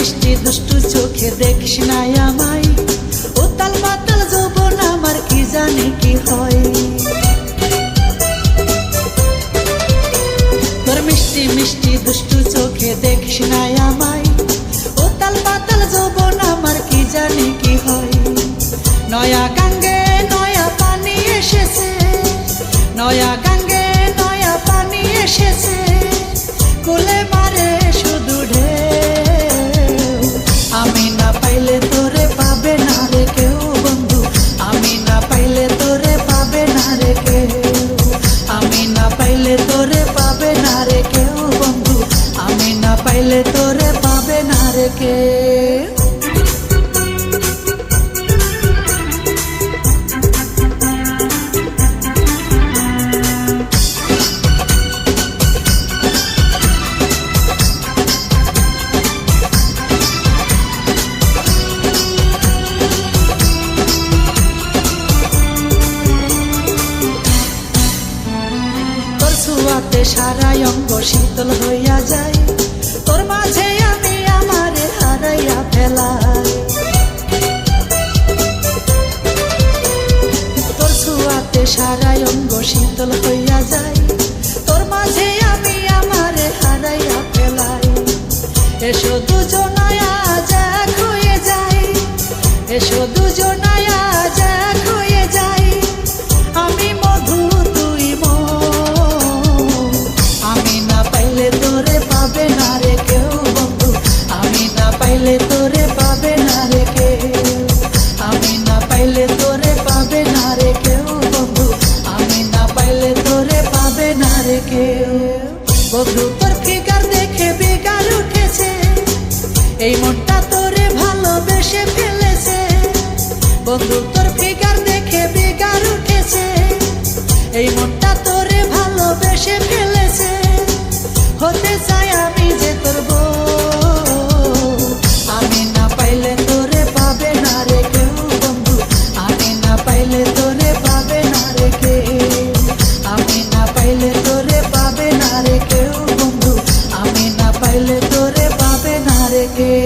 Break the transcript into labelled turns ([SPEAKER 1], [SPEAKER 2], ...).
[SPEAKER 1] মিষ্টি দুষ্টু চোখে দেখিস না আমায়, উতাল পাতাল যৌবন আমার কি জানি কি হয়। তোর মিষ্টি মিষ্টি দুষ্টু চোখে দেখিস না আমায়, উতাল পাতাল যৌবন আমার কি জানি কি হয়। নয়া গাঙ্গে নয়া পানি এসেছে, নয়া গাঙ্গে নয়া পানি এসেছে, কোলে মারে শুধু ঢেউ। আমি না পাইলে তোরে পাবে না রে কেউ বন্ধু, আমি না পাইলে তোরে পাবে না রে কেউ, আমি না পাইলে তোরে পাবে না রে কেউ বন্ধু, আমি না পাইলে তোরে পাবে না রে কেউ। ছোঁয়াতে সারা অঙ্গ শীতল হইয়া যায়, তোর মাঝে আমি আমারে হারাইয়া ফেলাই। তোর ছোঁয়াতে সারা অঙ্গ শীতল হইয়া যায়, তোর মাঝে আমি আমারে হারাইয়া ফেলাই। এসো দুজনায় আজ এক হয়ে যাই, এসো দুজনায় আজ এক হয়ে যাই, আমি মধু তুই মন। আমি না পাইলে তোরে পাবে না রে কেউ বন্ধু, আমি না পাইলে তোরে পাবে না রে কেউ, আমি না পাইলে তোরে পাবে না রে কেউ বন্ধু, আমি না পাইলে তোরে পাবে না রে কেউ। বন্ধু তোর ফিগার দেখে বেগার উঠেছে, এই মনটা তোরে ভালোবেসে ফেলেছে। বন্ধু তোর ফিগার দেখে বেগার উঠেছে, এই মনটা তোরে ভালোবেসে ফেলেছে। হতে চাই আমি যে তোর বউ, আমি না পাইলে তোরে পাবে না রে কেউ বন্ধু, আমি না পাইলে তোরে পাবে না রে কেউ, আমি না পাইলে তোরে পাবে না রে কেউ বন্ধু, আমি না পাইলে তোরে পাবে না রে কেউ।